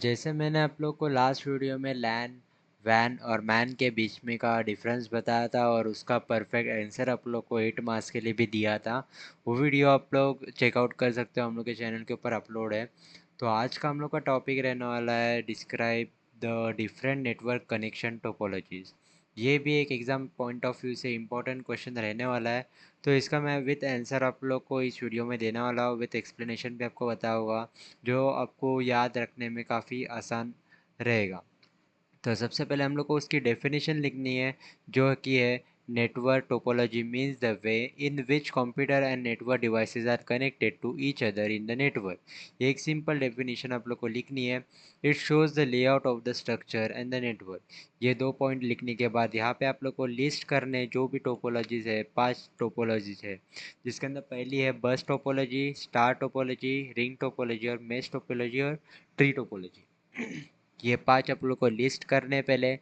जैसे मैंने आप लोग को लास्ट वीडियो में लैन वैन और मैन के बीच में का डिफरेंस बताया था और उसका परफेक्ट आंसर आप लोग को 8 मार्क्स के लिए भी दिया था। वो वीडियो आप लोग चेकआउट कर सकते हो, हम लोग के चैनल के ऊपर अपलोड है। तो आज का हम लोग का टॉपिक रहने वाला है describe the different network connection topologies. ये भी एक एग्ज़ाम पॉइंट ऑफ व्यू से इम्पोर्टेंट क्वेश्चन रहने वाला है। तो इसका मैं विथ आंसर आप लोग को इस वीडियो में देने वाला हूँ, विथ एक्सप्लेनेशन भी आपको बताया होगा, जो आपको याद रखने में काफ़ी आसान रहेगा। तो सबसे पहले हम लोग को उसकी डेफिनेशन लिखनी है, जो कि है network topology means the way in which computer and network devices are connected to each other in the network. एक सिंपल डेफिनेशन आप लोग को लिखनी है। It shows the layout of the structure and the network. ये 2 point लिखने के बाद यहाँ पे आप लोग को लिस्ट करने जो भी टोपोलॉजीज है, 5 टोपोलॉजीज है, जिसके अंदर पहली है बस topology, star topology, ring topology और मेश टोपोलॉजी और ट्री टोपोलॉजी। ये 5 आप लोग को लिस्ट करने पहले।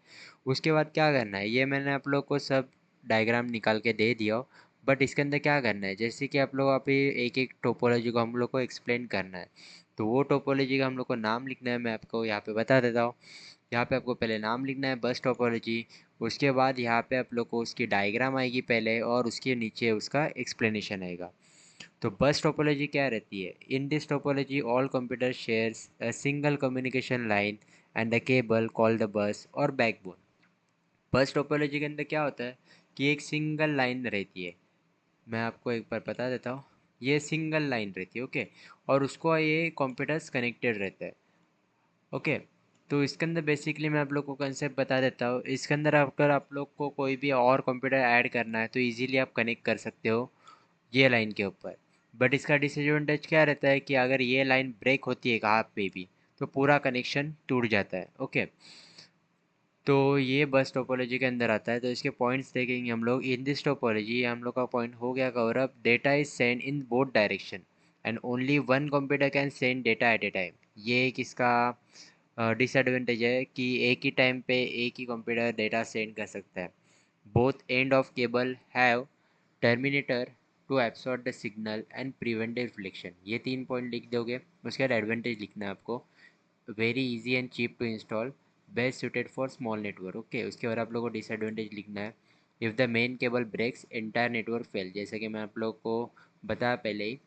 उसके बाद क्या करना है, ये मैंने आप लोग को सब डायग्राम निकाल के दे दिया। बट इसके अंदर क्या करना है, जैसे कि आप लोग अभी एक एक टोपोलॉजी को हम लोग को एक्सप्लेन करना है। तो वो टोपोलॉजी का हम लोग को नाम लिखना है, मैं आपको यहाँ पे बता देता हूँ। यहाँ पे आपको पहले नाम लिखना है बस टोपोलॉजी। उसके बाद यहाँ पे आप लोग को उसकी डायग्राम आएगी पहले, और उसके नीचे उसका एक्सप्लेनेशन आएगा। तो बस टोपोलॉजी क्या रहती है, in this topology all computer shares a single communication line and a cable called the bus और बैकबोन। बस टोपोलॉजी के अंदर क्या होता है कि एक सिंगल लाइन रहती है। मैं आपको एक बार बता देता हूँ। ये सिंगल लाइन रहती है, ओके। और उसको ये कंप्यूटर्स कनेक्टेड रहता है, ओके। तो इसके अंदर बेसिकली मैं आप लोग को कंसेप्ट बता देता हूँ। इसके अंदर अगर आप लोग को कोई भी और कंप्यूटर ऐड करना है तो इजीली आप कनेक्ट कर सकते हो ये लाइन के ऊपर। बट इसका डिसएडवांटेज क्या रहता है कि अगर ये लाइन ब्रेक होती है कहाँ पे भी, तो पूरा कनेक्शन टूट जाता है, ओके। तो ये बस टोपोलॉजी के अंदर आता है। तो इसके पॉइंट्स देखेंगे हम लोग। इन दिस टोपोलॉजी हम लोग का पॉइंट हो गया cover up. Data is send in both direction and only one computer can send data eight A time. ये एक इसका डिसएडवांटेज है कि एक ही टाइम पे एक ही कंप्यूटर डेटा सेंड कर सकता है। Both end of cable have terminator to absorb the signal and prevent reflection. ये 3 पॉइंट लिख दोगे। उसके बाद एडवांटेज लिखना है आपको। Very easy and cheap to install, best suited for small network, okay. उसके बाद आप लोगों को डिसएडवांटेज लिखना है। If the main cable breaks entire network fail, जैसे कि मैं आप लोग को बताया पहले ही।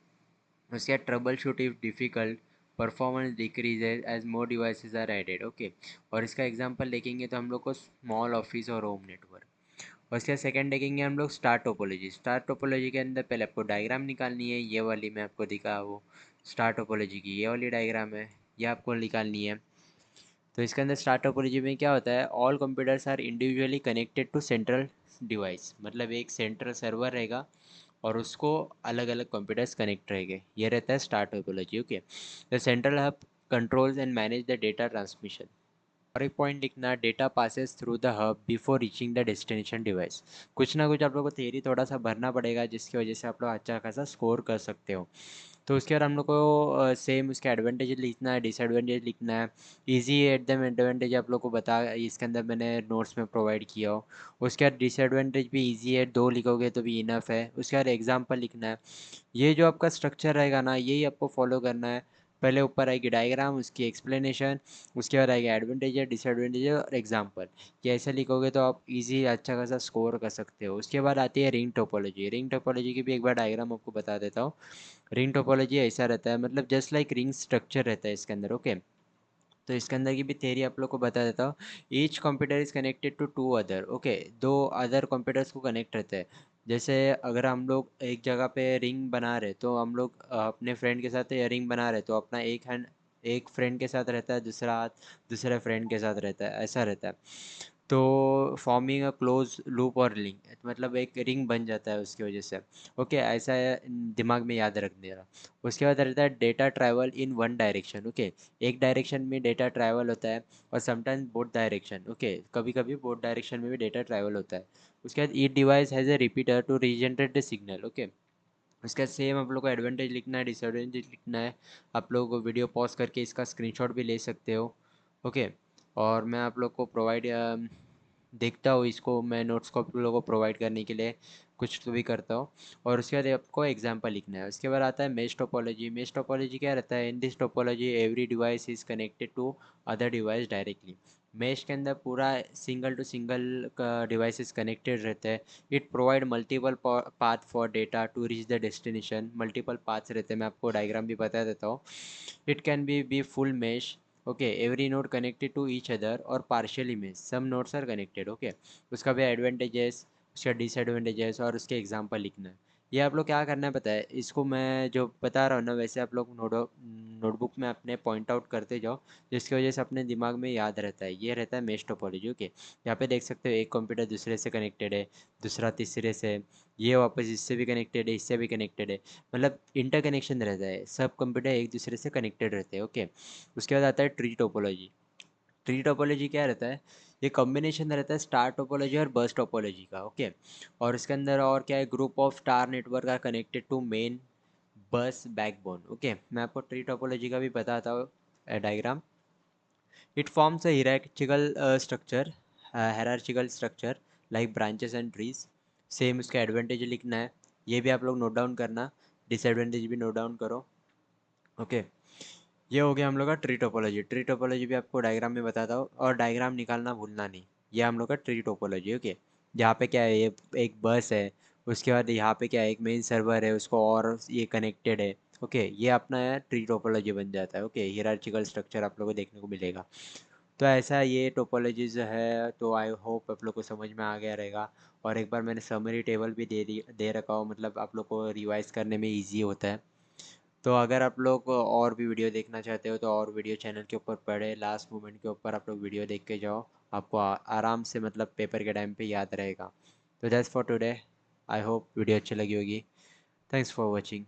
उसके बाद trouble shoot if difficult, performance decreases as more devices are added, okay. और इसका एग्जांपल देखेंगे तो हम लोग को स्मॉल ऑफिस और होम नेटवर्क। और उसके बाद सेकंड देखेंगे हम लोग स्टार टोपोलॉजी। स्टार टोपोलॉजी के अंदर पहले आपको डायग्राम निकालनी है, ये वाली मैं आपको दिखा वो स्टार टोपोलॉजी की ये वाली डायग्राम है, ये आपको निकालनी है। तो इसके अंदर स्टार टोपोलॉजी में क्या होता है, all computers are individually connected to central device, मतलब एक सेंट्रल सर्वर रहेगा और उसको अलग अलग कंप्यूटर्स कनेक्ट रहेंगे। ये रहता है star topology, okay. The central hub controls and manage the data transmission. और एक पॉइंट लिखना, data passes through the hub before reaching the destination device. कुछ ना कुछ आप लोग को थियरी थोड़ा सा भरना पड़ेगा, जिसकी वजह से आप लोग अच्छा खासा स्कोर कर सकते हो। तो उसके बाद हम लोग को सेम उसके एडवांटेज लिखना है, डिसएडवांटेज लिखना है। इजी एकदम एडवांटेज आप लोग को बता इसके अंदर मैंने नोट्स में प्रोवाइड किया हो। उसके बाद डिसएडवांटेज भी इजी है, 2 लिखोगे तो भी इनफ है। उसके बाद एग्जांपल लिखना है। ये जो आपका स्ट्रक्चर रहेगा ना, यही आपको फॉलो करना है। पहले ऊपर आएगी डायग्राम, उसकी एक्सप्लेनेशन, उसके बाद आएगा एडवांटेज है, डिसएडवांटेज है और एग्जांपल। ये ऐसे लिखोगे तो आप इजी अच्छा खासा स्कोर कर सकते हो। उसके बाद आती है रिंग टोपोलॉजी। रिंग टोपोलॉजी की भी एक बार डायग्राम आपको बता देता हूँ। रिंग टोपोलॉजी ऐसा रहता है, मतलब जस्ट लाइक रिंग स्ट्रक्चर रहता है इसके अंदर, ओके। तो इसके अंदर की भी थ्योरी आप लोग को बता देता हूँ। Each computer is connected to two other, okay. 2 other computers को कनेक्ट रहते हैं। जैसे अगर हम लोग एक जगह पे रिंग बना रहे तो हम लोग अपने फ्रेंड के साथ रिंग बना रहे तो अपना एक हैंड एक फ्रेंड के साथ रहता है, दूसरा हाथ दूसरे फ्रेंड के साथ रहता है, ऐसा रहता है। तो फॉर्मिंग अ क्लोज लूप और लिंक, मतलब एक रिंग बन जाता है उसकी वजह से, ओके। ऐसा दिमाग में याद रख देना। उसके बाद रहता है data travel in one direction, okay. एक डायरेक्शन में डेटा ट्रैवल होता है और समटाइम्स बोथ डायरेक्शन, ओके। कभी कभी बोथ डायरेक्शन में भी डेटा ट्रैवल होता है। उसके बाद each device has a repeater to regenerate the signal, okay. उसका सेम आप लोग को एडवांटेज लिखना है, डिसएडवांटेज लिखना है। आप लोग वीडियो पॉज करके इसका स्क्रीनशॉट भी ले सकते हो, ओके। और मैं आप लोग को प्रोवाइड देखता हूँ इसको, मैं नोट्स को आप लोगों को प्रोवाइड करने के लिए कुछ तो भी करता हूँ। और उसके बाद आपको एग्जांपल लिखना है। उसके बाद आता है मेश टोपोलॉजी। मेश टोपोलॉजी क्या रहता है? In this topology every device is connected to other device directly. Mesh के अंदर पूरा सिंगल टू सिंगल का डिवाइसेस कनेक्टेड रहते हैं। It provide multiple path for data to reach the destination. Multiple paths रहते हैं, मैं आपको डायग्राम भी बता देता हूँ। It can be full mesh, okay, every node connected to each other or partially mesh, some nodes are connected, okay। उसका भी एडवांटेजेस, उसका डिसएडवांटेजेस और उसके एग्जांपल लिखना है। ये आप लोग क्या करना है पता है? इसको मैं जो बता रहा हूँ ना, वैसे आप लोग नोटबुक में अपने पॉइंट आउट करते जाओ, जिसकी वजह से अपने दिमाग में याद रहता है। ये रहता है मेश टोपोलॉजी, ओके। यहाँ पे देख सकते हो एक कंप्यूटर दूसरे से कनेक्टेड है, दूसरा तीसरे से, ये वापस इससे भी कनेक्टेड है, इससे भी कनेक्टेड है, मतलब इंटरकनेक्शन रहता है, सब कंप्यूटर एक दूसरे से कनेक्टेड रहते हैं, ओके। उसके बाद आता है ट्री टोपोलॉजी। ट्री टोपोलॉजी क्या रहता है? ये कॉम्बिनेशन रहता है स्टार टोपोलॉजी और बस टोपोलॉजी का, ओके। और इसके अंदर और क्या है? Group of star network are connected to main bus backbone, okay. मैं आपको ट्री टोपोलॉजी का भी बताता हूँ diagram. It forms a hierarchical structure like branches and trees. Same उसका एडवांटेज लिखना है, ये भी आप लोग नोट डाउन करना, डिसएडवांटेज भी नोट डाउन करो, ओके। ये हो गया हम लोग का ट्री टोपोलॉजी। ट्री टोपोलॉजी भी आपको डायग्राम में बताता हूँ, और डायग्राम निकालना भूलना नहीं। ये हम लोग का ट्री टोपोलॉजी, ओके। यहाँ पे क्या है? ये एक बस है, उसके बाद यहाँ पे क्या है? एक मेन सर्वर है, उसको और ये कनेक्टेड है, ओके। ये अपना ट्री टोपोलॉजी बन जाता है, ओके। हियरार्चिकल स्ट्रक्चर आप लोगों को देखने को मिलेगा। तो ऐसा ये टोपोलॉजीज है। तो आई होप आप लोग को समझ में आ गया रहेगा। और एक बार मैंने समरी टेबल भी दे रखा हो, मतलब आप लोग को रिवाइज करने में ईजी होता है। तो अगर आप लोग और भी वीडियो देखना चाहते हो तो और वीडियो चैनल के ऊपर पड़े, लास्ट मोमेंट के ऊपर आप लोग वीडियो देख के जाओ, आपको आराम से मतलब पेपर के टाइम पे याद रहेगा। तो that's for today. I hope video अच्छी लगी होगी। Thanks for watching.